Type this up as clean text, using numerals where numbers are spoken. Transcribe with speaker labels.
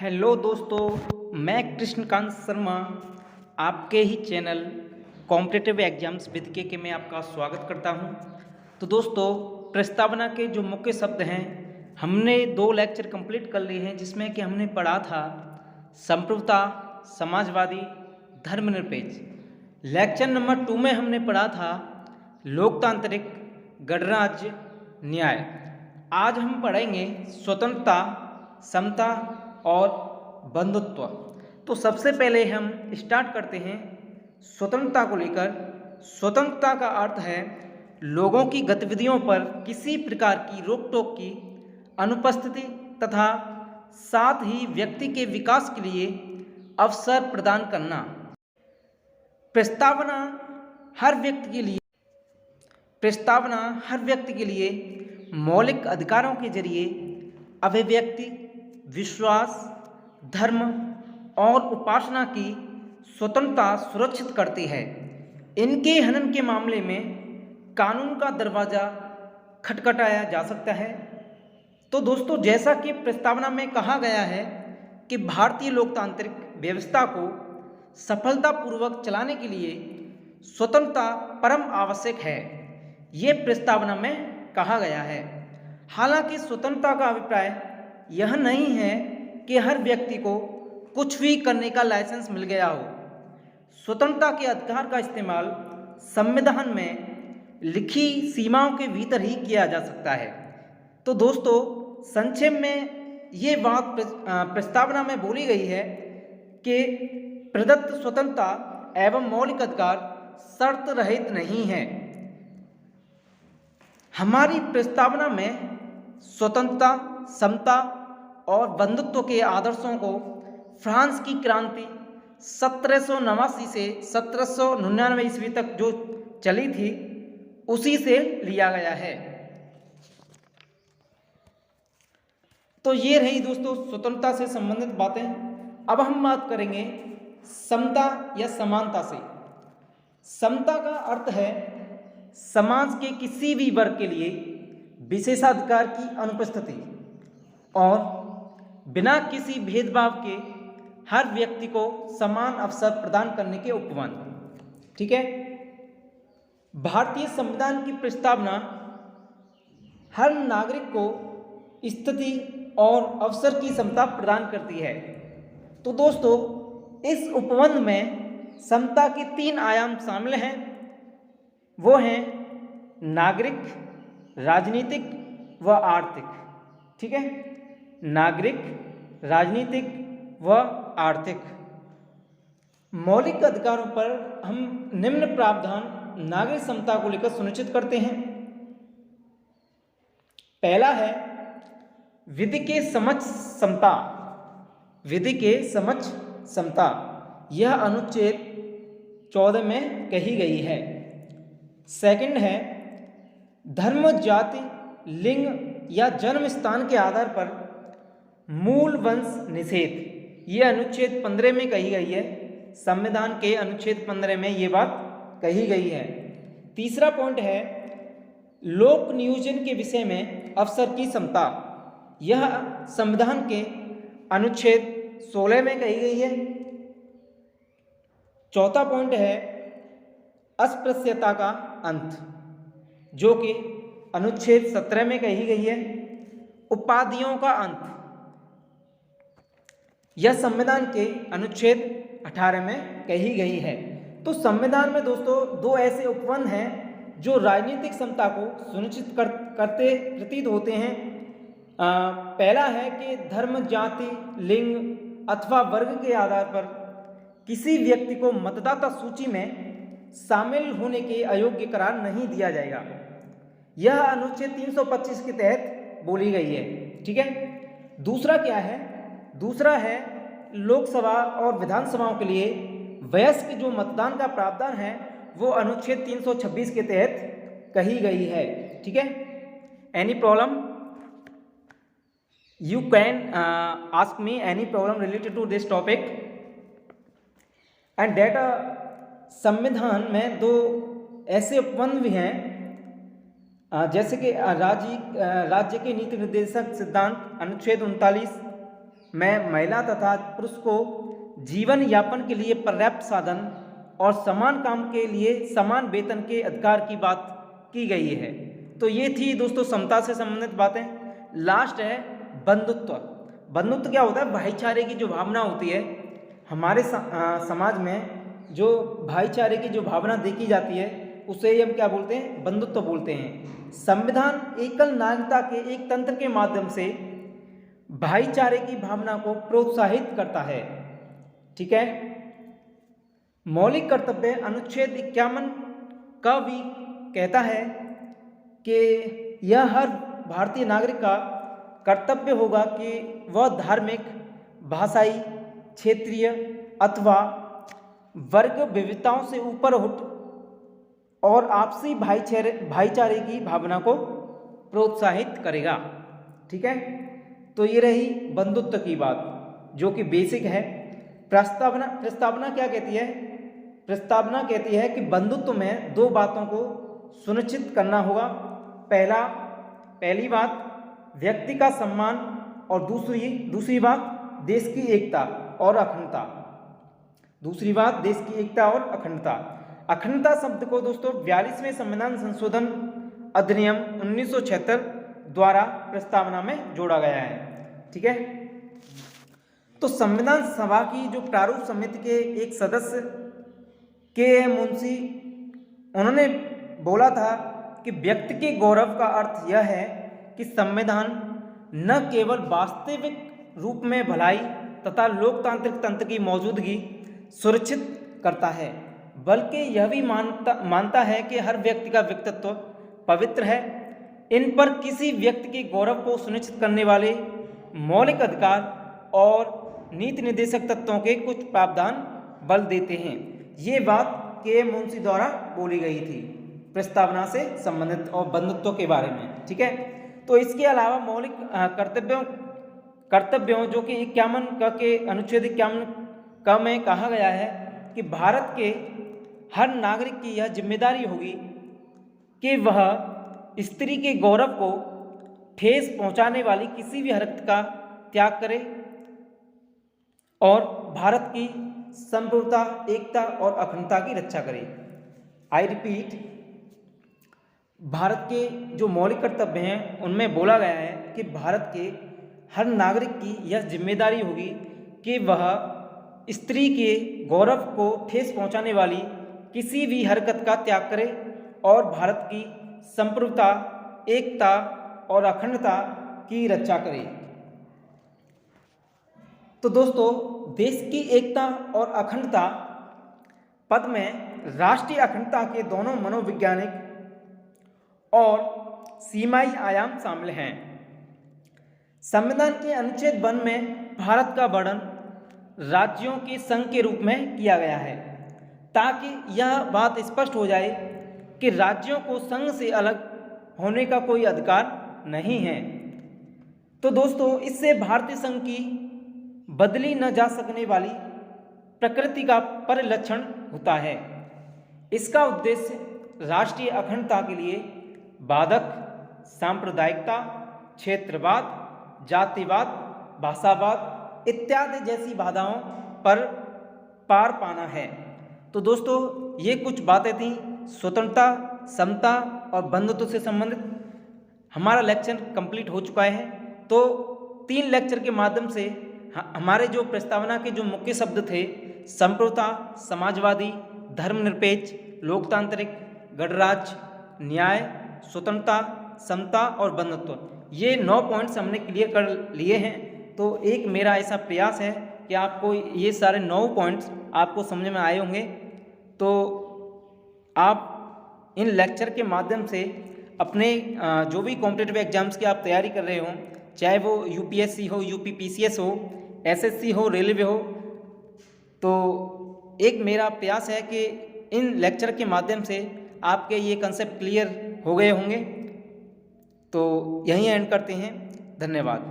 Speaker 1: Hello दोस्तों, मैं कृष्णकांत शर्मा आपके ही चैनल कॉम्पिटिटिव एग्जाम्स विद के में आपका स्वागत करता हूं। तो दोस्तों, प्रस्तावना के जो मुख्य शब्द हैं, हमने 2 लेक्चर कंप्लीट कर लिए हैं, जिसमें कि हमने पढ़ा था संप्रभुता, समाजवादी, धर्मनिरपेक्ष। लेक्चर नंबर 2 में हमने पढ़ा था लोकतांत्रिक, गणराज्य, न्याय। आज हम पढ़ेंगे स्वतंत्रता, समता और बंधुत्व। तो सबसे पहले हम स्टार्ट करते हैं स्वतंत्रता को लेकर। स्वतंत्रता का अर्थ है लोगों की गतिविधियों पर किसी प्रकार की रोक टोक की अनुपस्थिति तथा साथ ही व्यक्ति के विकास के लिए अवसर प्रदान करना। प्रस्तावना हर व्यक्ति के लिए मौलिक अधिकारों के जरिए अभिव्यक्ति, विश्वास, धर्म और उपासना की स्वतंत्रता सुरक्षित करती है। इनके हनन के मामले में कानून का दरवाज़ा खटखटाया जा सकता है। तो दोस्तों, जैसा कि प्रस्तावना में कहा गया है कि भारतीय लोकतांत्रिक व्यवस्था को सफलतापूर्वक चलाने के लिए स्वतंत्रता परम आवश्यक है, ये प्रस्तावना में कहा गया है। हालांकि स्वतंत्रता का अभिप्राय यह नहीं है कि हर व्यक्ति को कुछ भी करने का लाइसेंस मिल गया हो। स्वतंत्रता के अधिकार का इस्तेमाल संविधान में लिखी सीमाओं के भीतर ही किया जा सकता है। तो दोस्तों, संक्षेप में ये बात प्रस्तावना में बोली गई है कि प्रदत्त स्वतंत्रता एवं मौलिक अधिकार शर्त रहित नहीं है। हमारी प्रस्तावना में स्वतंत्रता, समता और बंधुत्व के आदर्शों को फ्रांस की क्रांति 1789 से 1799 ईस्वी तक जो चली थी, उसी से लिया गया है। तो ये रही दोस्तों स्वतंत्रता से संबंधित बातें। अब हम बात करेंगे समता या समानता से। समता का अर्थ है समाज के किसी भी वर्ग के लिए विशेषाधिकार की अनुपस्थिति और बिना किसी भेदभाव के हर व्यक्ति को समान अवसर प्रदान करने के उपबंध। ठीक है। भारतीय संविधान की प्रस्तावना हर नागरिक को स्थिति और अवसर की समता प्रदान करती है। तो दोस्तों, इस उपबंध में समता के 3 आयाम शामिल हैं। वो हैं नागरिक, राजनीतिक व आर्थिक। ठीक है, नागरिक, राजनीतिक व आर्थिक। मौलिक अधिकारों पर हम निम्न प्रावधान नागरिक समता को लेकर सुनिश्चित करते हैं। पहला है विधि के समक्ष समता। विधि के समक्ष समता यह अनुच्छेद 14 में कही गई है। सेकंड है धर्म, जाति, लिंग या जन्म स्थान के आधार पर मूल वंश निषेध, यह अनुच्छेद 15 में कही गई है। संविधान के अनुच्छेद 15 में ये बात कही गई है। तीसरा पॉइंट है लोक नियोजन के विषय में अवसर की समता, यह संविधान के अनुच्छेद 16 में कही गई है। चौथा पॉइंट है अस्पृश्यता का अंत, जो कि अनुच्छेद 17 में कही गई है। उपाधियों का अंत, यह संविधान के अनुच्छेद 18 में कही गई है। तो संविधान में दोस्तों 2 ऐसे उपबंध हैं जो राजनीतिक समता को सुनिश्चित करते प्रतीत होते हैं। पहला है कि धर्म, जाति, लिंग अथवा वर्ग के आधार पर किसी व्यक्ति को मतदाता सूची में शामिल होने के अयोग्य करार नहीं दिया जाएगा। यह अनुच्छेद 325 के तहत बोली गई है। ठीक है। दूसरा क्या है? दूसरा है लोकसभा और विधानसभाओं के लिए वयस्क जो मतदान का प्रावधान है, वो अनुच्छेद 326 के तहत कही गई है। ठीक है। Any problem? You can ask me any problem related to this topic. And that संविधान में 2 ऐसे उपबंध भी हैं, जैसे कि राज्य के नीति निर्देशक सिद्धांत अनुच्छेद 39 में महिला तथा पुरुष को जीवन यापन के लिए पर्याप्त साधन और समान काम के लिए समान वेतन के अधिकार की बात की गई है। तो ये थी दोस्तों समता से संबंधित बातें। लास्ट है बंधुत्व। बंधुत्व क्या होता है? भाईचारे की जो भावना होती है हमारे समाज में, जो भाईचारे की जो भावना देखी जाती है उसे हम क्या बोलते हैं? बंधुत्व बोलते हैं। संविधान एकल नागरिकता के एक तंत्र के माध्यम से भाईचारे की भावना को प्रोत्साहित करता है। ठीक है। मौलिक कर्तव्य अनुच्छेद 51 का भी कहता है कि यह हर भारतीय नागरिक का कर्तव्य होगा कि वह धार्मिक, भाषाई, क्षेत्रीय अथवा वर्ग विविधताओं से ऊपर उठ और आपसी भाईचारे की भावना को प्रोत्साहित करेगा। ठीक है। तो ये रही बंधुत्व की बात जो कि बेसिक है। प्रस्तावना क्या कहती है? प्रस्तावना कहती है कि बंधुत्व में दो बातों को सुनिश्चित करना होगा। पहली बात व्यक्ति का सम्मान और दूसरी बात देश की एकता और अखंडता। दूसरी बात देश की एकता और अखंडता। अखंडता शब्द को दोस्तों 42वें संविधान संशोधन अधिनियम 1976 द्वारा प्रस्तावना में जोड़ा गया है। ठीक है। तो संविधान सभा की जो प्रारूप समिति के एक सदस्य के मुंशी, उन्होंने बोला था कि व्यक्ति के गौरव का अर्थ यह है कि संविधान न केवल वास्तविक रूप में भलाई तथा लोकतांत्रिक तंत्र की मौजूदगी सुरक्षित करता है, बल्कि यह भी मानता है कि हर व्यक्ति का व्यक्तित्व पवित्र है। इन पर किसी व्यक्ति के गौरव को सुनिश्चित करने वाले मौलिक अधिकार और नीति निर्देशक तत्वों के कुछ प्रावधान बल देते हैं। ये बात के मुंशी द्वारा बोली गई थी प्रस्तावना से संबंधित और बंधुत्व के बारे में। ठीक है। तो इसके अलावा मौलिक कर्तव्यों जो कि 51 के अनुच्छेद 51 में कहा गया है कि भारत के हर नागरिक की यह जिम्मेदारी होगी कि वह स्त्री के गौरव को ठेस पहुंचाने वाली किसी भी हरकत का त्याग करे और भारत की संप्रभुता, एकता और अखंडता की रक्षा करे। आई रिपीट, भारत के जो मौलिक कर्तव्य हैं उनमें बोला गया है कि भारत के हर नागरिक की यह जिम्मेदारी होगी कि वह स्त्री के गौरव को ठेस पहुंचाने वाली किसी भी हरकत का त्याग करे और भारत की संप्रभुता, एकता और अखंडता की रक्षा करे। तो दोस्तों, देश की एकता और अखंडता पद में राष्ट्रीय अखंडता के दोनों मनोवैज्ञानिक और सीमाई आयाम शामिल हैं। संविधान के अनुच्छेद 1 में भारत का वर्णन राज्यों के संघ के रूप में किया गया है ताकि यह बात स्पष्ट हो जाए कि राज्यों को संघ से अलग होने का कोई अधिकार नहीं है। तो दोस्तों, इससे भारतीय संघ की बदली न जा सकने वाली प्रकृति का परिलक्षण होता है। इसका उद्देश्य राष्ट्रीय अखंडता के लिए बाधक सांप्रदायिकता, क्षेत्रवाद, जातिवाद, भाषावाद इत्यादि जैसी बाधाओं पर पार पाना है। तो दोस्तों, ये कुछ बातें थीं स्वतंत्रता, समता और बंधुत्व से संबंधित। हमारा लेक्चर कंप्लीट हो चुका है। तो 3 लेक्चर के माध्यम से हमारे जो प्रस्तावना के जो मुख्य शब्द थे संप्रभुता, समाजवादी, धर्मनिरपेक्ष, लोकतांत्रिक, गणराज्य, न्याय, स्वतंत्रता, समता और बंधुत्व, ये 9 पॉइंट्स हमने क्लियर कर लिए हैं। तो एक मेरा ऐसा प्रयास है कि आपको ये सारे 9 पॉइंट्स आपको समझ में आए होंगे। तो आप इन लेक्चर के माध्यम से अपने जो भी कॉम्पिटिटिव एग्जाम्स की आप तैयारी कर रहे हो, चाहे वो यूपीएससी हो, यूपीपीसीएस हो, एसएससी हो, रेलवे हो, तो एक मेरा प्रयास है कि इन लेक्चर के माध्यम से आपके ये कंसेप्ट क्लियर हो गए होंगे। तो यहीं एंड करते हैं। धन्यवाद।